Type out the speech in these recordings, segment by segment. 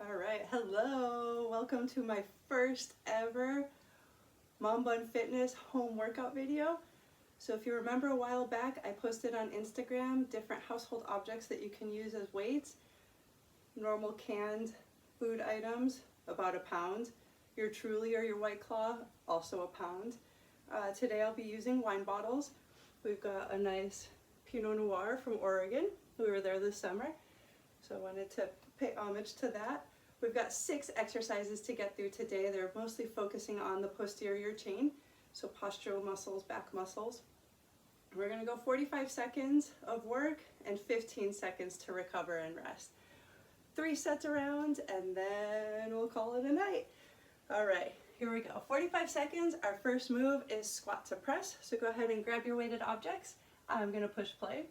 All right, hello. Welcome to my first ever Mom Bun Fitness home workout video. So if you remember a while back, I posted on Instagram different household objects that you can use as weights. Normal canned food items, about a pound. Your Truly or your White Claw, also a pound. Today I'll be using wine bottles. We've got a nice Pinot Noir from Oregon. We were there this summer, so I wanted to pay homage to that. We've got 6 exercises to get through today. They're mostly focusing on the posterior chain, so postural muscles, back muscles. We're gonna go 45 seconds of work and 15 seconds to recover and rest. 3 sets around and then we'll call it a night. All right, here we go. 45 seconds, our first move is squat to press. So go ahead and grab your weighted objects. I'm gonna push play.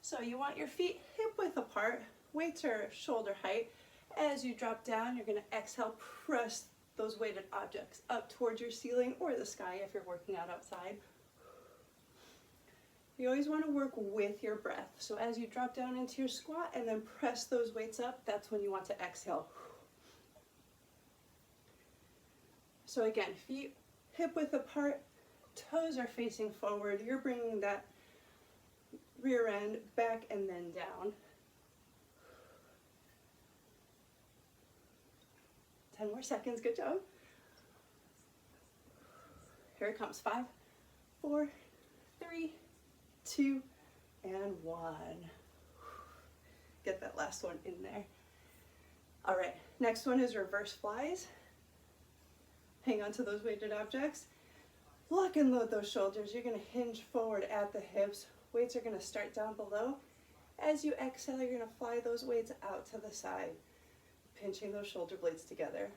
So you want your feet hip width apart, weights are shoulder height. As you drop down, you're gonna exhale, press those weighted objects up towards your ceiling or the sky if you're working out outside. You always wanna work with your breath. So as you drop down into your squat and then press those weights up, that's when you want to exhale. So again, feet hip width apart, toes are facing forward. You're bringing that rear end back and then down. 10 more seconds, good job. Here it comes, 5, 4, 3, 2, and 1. Get that last one in there. All right, next one is reverse flies. Hang on to those weighted objects. Lock and load those shoulders. You're gonna hinge forward at the hips. Weights are gonna start down below. As you exhale, you're gonna fly those weights out to the side, pinching those shoulder blades together.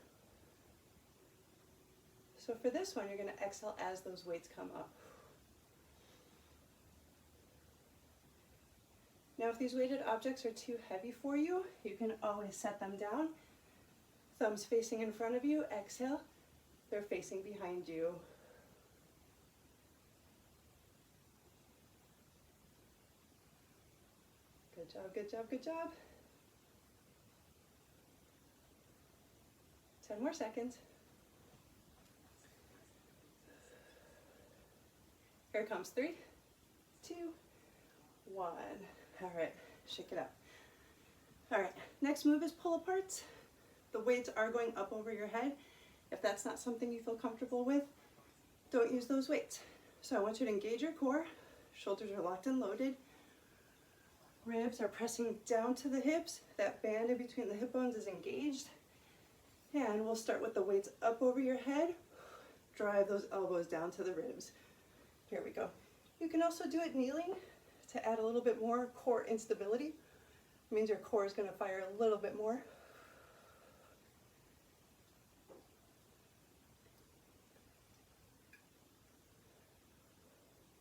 So for this one, you're gonna exhale as those weights come up. Now if these weighted objects are too heavy for you, you can always set them down. Thumbs facing in front of you, exhale. They're facing behind you. Good job, good job, good job. 10 more seconds. Here it comes, 3, 2, 1. All right, shake it up. All right, next move is pull aparts. The weights are going up over your head. If that's not something you feel comfortable with, don't use those weights. So I want you to engage your core. Shoulders are locked and loaded. Ribs are pressing down to the hips. That band in between the hip bones is engaged. And we'll start with the weights up over your head. Drive those elbows down to the ribs. Here we go. You can also do it kneeling to add a little bit more core instability. It means your core is gonna fire a little bit more.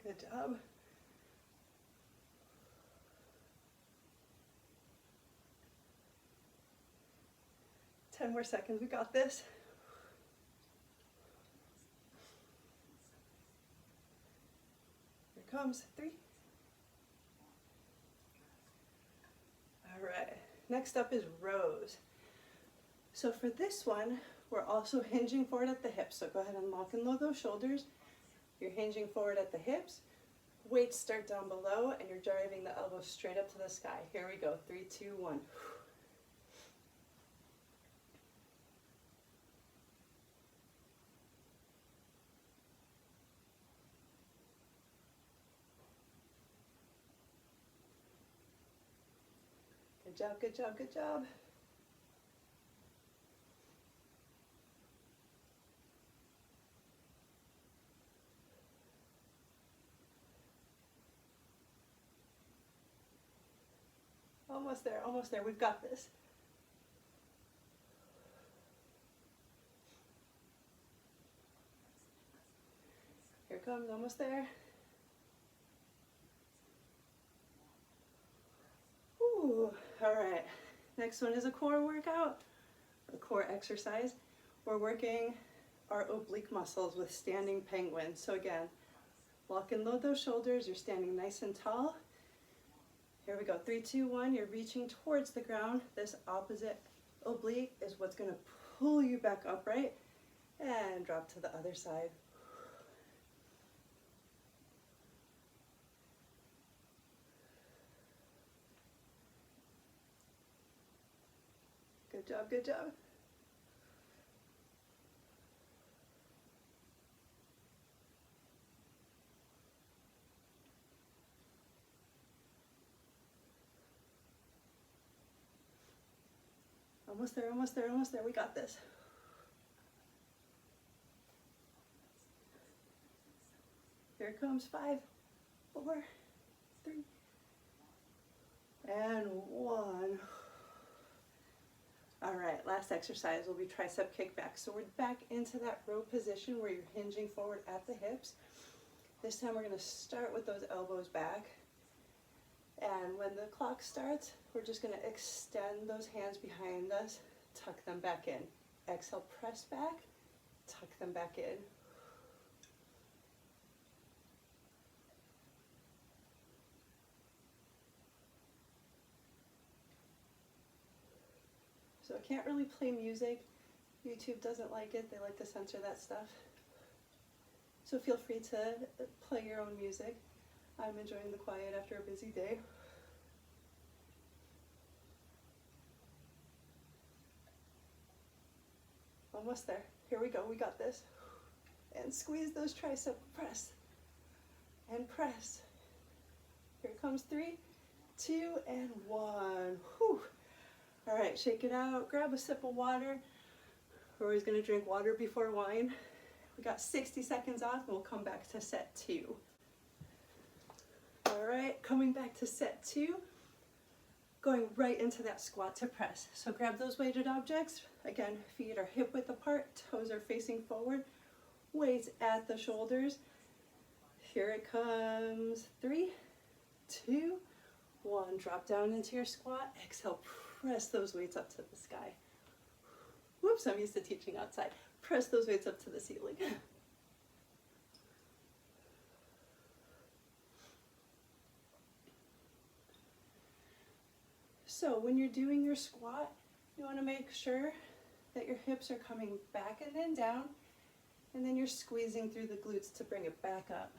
Good job. Ten more seconds, we got this. Here comes, 3. All right, next up is rows. So for this one, we're also hinging forward at the hips. So go ahead and lock and load those shoulders. You're hinging forward at the hips. Weights start down below and you're driving the elbows straight up to the sky. Here we go, 3, 2, 1. Good job, good job, good job. Almost there, almost there. We've got this. Here it comes, almost there. Ooh, all right. Next one is a core workout, a core exercise. We're working our oblique muscles with standing penguin. So again, lock and load those shoulders. You're standing nice and tall. Here we go, 3, 2, 1. You're reaching towards the ground, this opposite oblique is what's going to pull you back upright, and drop to the other side. Good job, good job. Almost there, almost there, almost there. We got this. Here it comes. 5, 4, 3, and 1. All right, last exercise will be tricep kickback. So we're back into that row position where you're hinging forward at the hips. This time we're going to start with those elbows back. And when the clock starts, we're just going to extend those hands behind us, tuck them back in. Exhale, press back, tuck them back in. So I can't really play music. YouTube doesn't like it. They like to censor that stuff. So feel free to play your own music. I'm enjoying the quiet after a busy day. Almost there. Here we go. We got this. And squeeze those triceps. Press. And press. Here comes 3, 2, and 1. Whew. All right, shake it out. Grab a sip of water. We're always going to drink water before wine. We got 60 seconds off, and we'll come back to set 2. All right, coming back to set 2, going right into that squat to press. So grab those weighted objects. Again, feet are hip width apart, toes are facing forward, weights at the shoulders. Here it comes. 3, 2, 1. Drop down into your squat. Exhale, press those weights up to the sky. Whoops, I'm used to teaching outside. Press those weights up to the ceiling. So when you're doing your squat, you want to make sure that your hips are coming back and then down, and then you're squeezing through the glutes to bring it back up.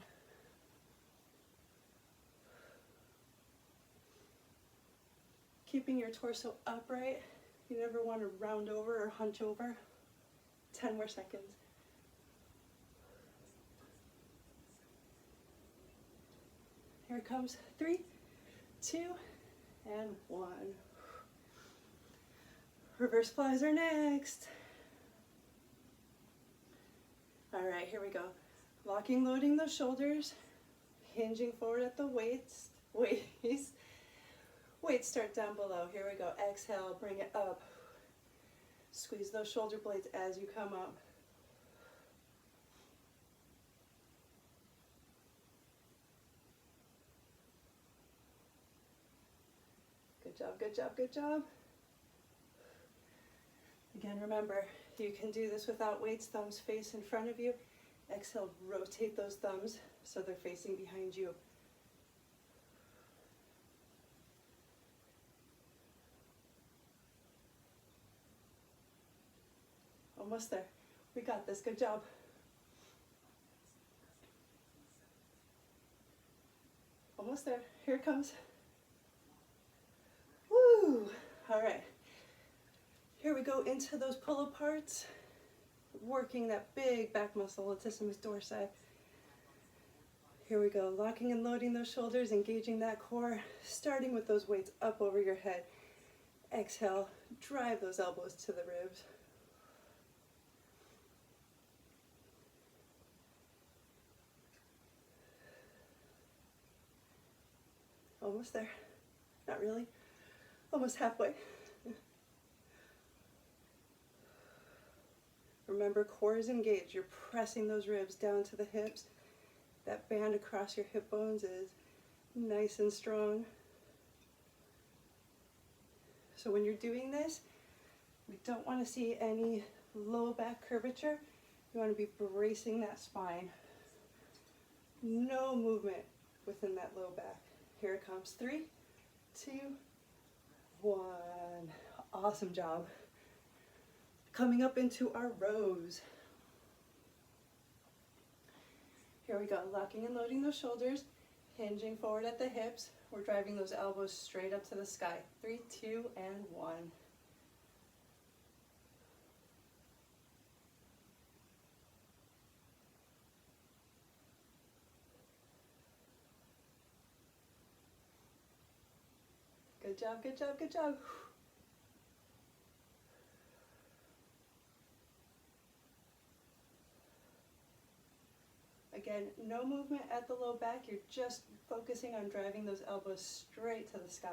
Keeping your torso upright. You never want to round over or hunch over. 10 more seconds. Here it comes. 3, 2, and 1. Reverse flies are next. All right, here we go. Locking, loading those shoulders, hinging forward at the waist. Weights start down below. Here we go. Exhale, bring it up. Squeeze those shoulder blades as you come up. Good job, good job, good job. Again, remember, you can do this without weights, thumbs face in front of you. Exhale, rotate those thumbs so they're facing behind you. Almost there. We got this. Good job. Almost there. Here it comes. Woo! All right. Here we go into those pull aparts, working that big back muscle, latissimus dorsi. Here we go. Locking and loading those shoulders, engaging that core, starting with those weights up over your head. Exhale, drive those elbows to the ribs. Almost there. Not really. Almost halfway. Remember, core is engaged. You're pressing those ribs down to the hips. That band across your hip bones is nice and strong. So when you're doing this, we don't want to see any low back curvature. You want to be bracing that spine. No movement within that low back. Here it comes. 3, 2, 1. Awesome job. coming up into our rows. Here we go, locking and loading those shoulders, hinging forward at the hips. We're driving those elbows straight up to the sky. 3, 2, and 1. Good job, good job, good job. Again, no movement at the low back. You're just focusing on driving those elbows straight to the sky.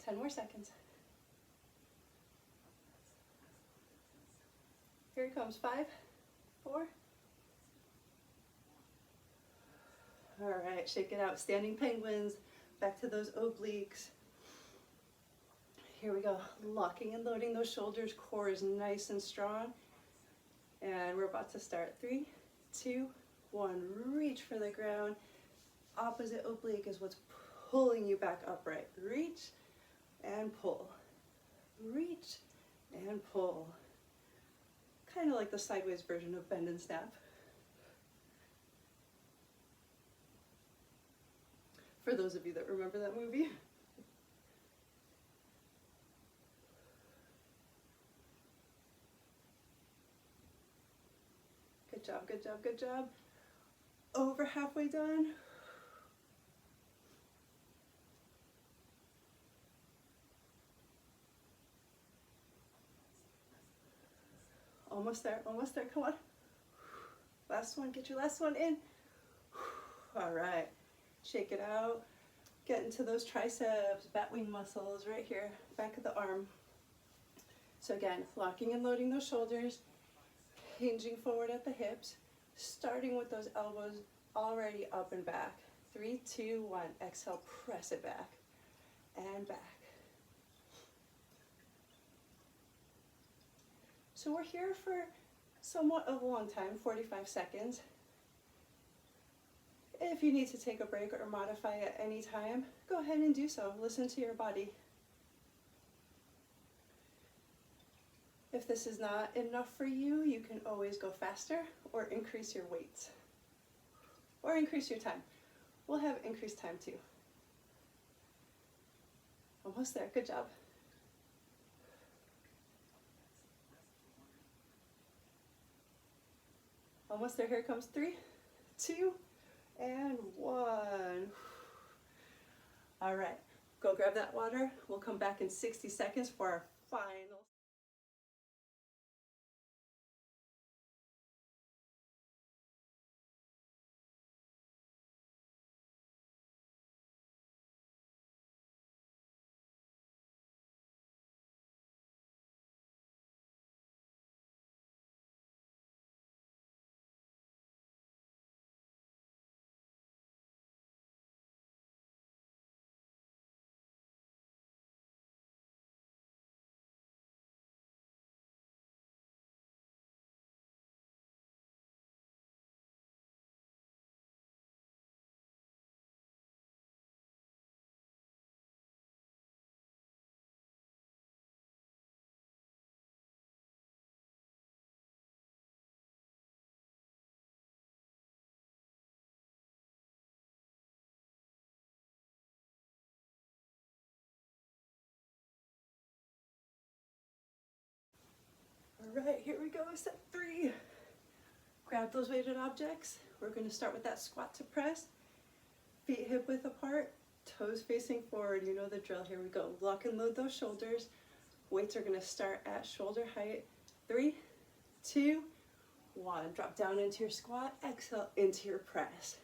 Ten more seconds. Here it comes. 5, 4. All right, shake it out. Standing penguins. Back to those obliques. Here we go. Locking and loading those shoulders. Core is nice and strong. And we're about to start. 3, 2, 1. Reach for the ground. Opposite oblique is what's pulling you back upright. Reach and pull. Reach and pull. Kind of like the sideways version of bend and snap. For those of you that remember that movie. Good job, good job, good job. Over halfway done. Almost there, come on. Last one, get your last one in. All right, shake it out. Get into those triceps, bat wing muscles right here, back of the arm. So again, locking and loading those shoulders, hinging forward at the hips, starting with those elbows already up and back. 3, 2, 1, exhale, press it back and back. So we're here for somewhat of a long time, 45 seconds. If you need to take a break or modify at any time, go ahead and do so. Listen to your body. If this is not enough for you, you can always go faster or increase your weights or increase your time. We'll have increased time too. Almost there, good job. Almost there, here comes 3, 2, and 1. All right, go grab that water. We'll come back in 60 seconds for our final. All right, here we go, step 3. Grab those weighted objects. We're going to start with that squat to press. Feet hip width apart, toes facing forward. You know the drill. Here we go. Lock and load those shoulders. Weights are going to start at shoulder height. 3, 2, 1. Drop down into your squat. Exhale into your press.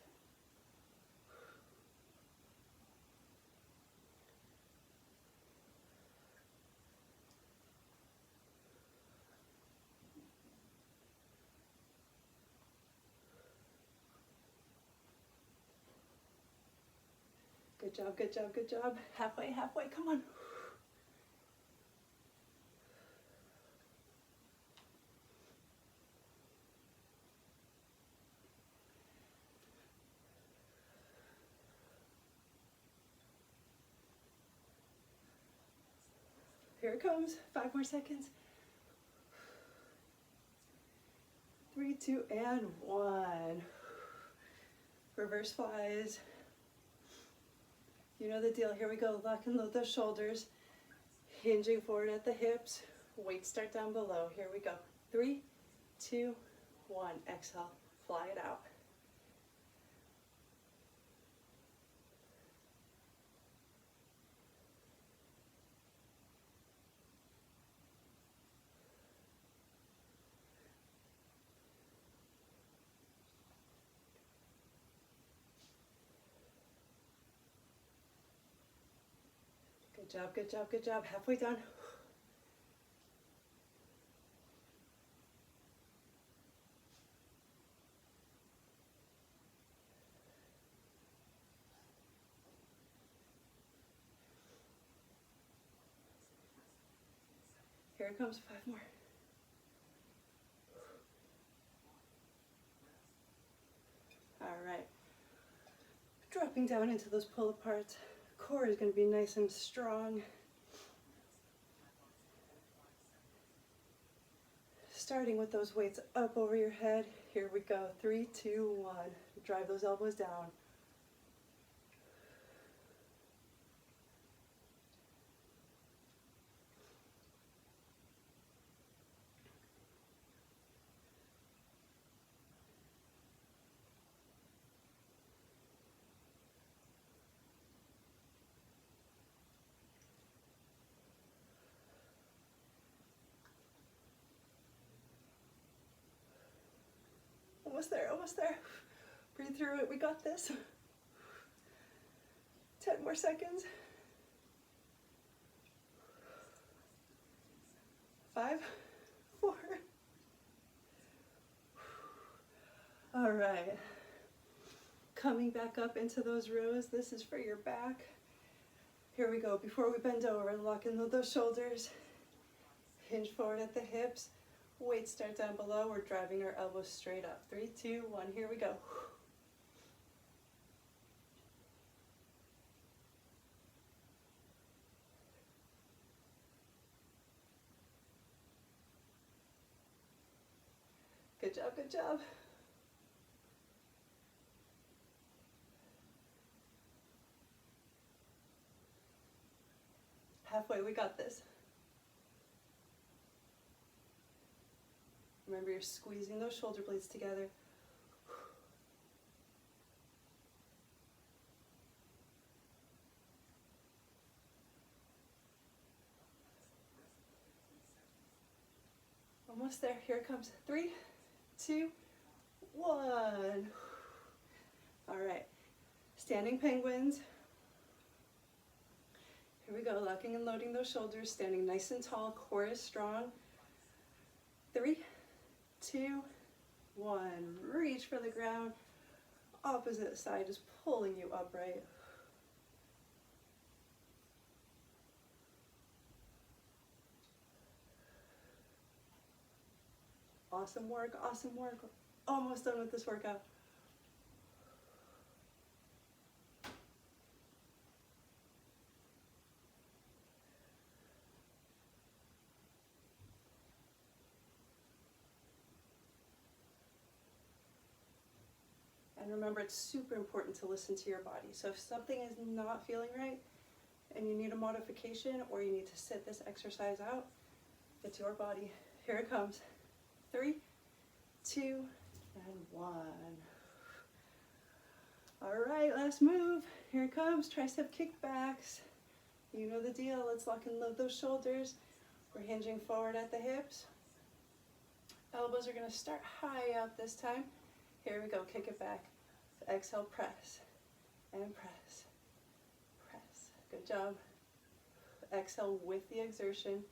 Good job, good job, good job. Halfway, halfway, come on. Here it comes. 5 more seconds. 3, 2, and 1. Reverse flies. You know the deal. Here we go. Lock and load those shoulders. Hinging forward at the hips. Weight start down below. Here we go. 3, 2, 1. Exhale. Fly it out. Good job, good job, good job. Halfway done. Here it comes, 5 more. All right. Dropping down into those pull aparts. Core is going to be nice and strong. Starting with those weights up over your head. Here we go. 3, 2, 1. Drive those elbows down. Almost there, almost there. Breathe through it. We got this. 10 more seconds. 5, 4. All right. Coming back up into those rows. This is for your back. Here we go. Before we bend over, lock in those shoulders. Hinge forward at the hips. Weight start down below. We're driving our elbows straight up. 3, 2, 1. Here we go. Good job, good job. Halfway, we got this. Remember, you're squeezing those shoulder blades together. Almost there. Here it comes. 3, 2, 1. All right. Standing penguins. Here we go. Locking and loading those shoulders. Standing nice and tall. Core is strong. 3, 2, 1. Reach for the ground. Opposite side is pulling you upright. Awesome work, awesome work. Almost done with this workout. And remember, it's super important to listen to your body. So if something is not feeling right and you need a modification or you need to sit this exercise out, it's your body. Here it comes. 3, 2, and 1. All right, last move. Here it comes, tricep kickbacks. You know the deal. Let's lock and load those shoulders. We're hinging forward at the hips. Elbows are gonna start high up this time. Here we go, kick it back. Exhale, press, and press, press. Good job. Exhale with the exertion.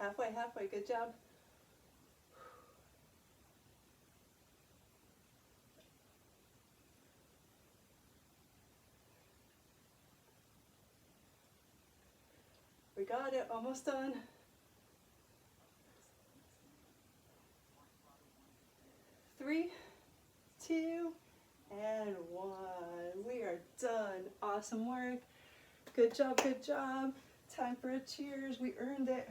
Halfway, halfway, good job. We got it, almost done. 3, 2, and 1. We are done. Awesome work. Good job, good job. Time for a cheers. We earned it.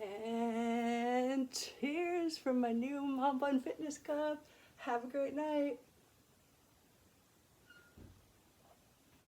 And cheers from my new Mom Bun Fitness cup. Have a great night.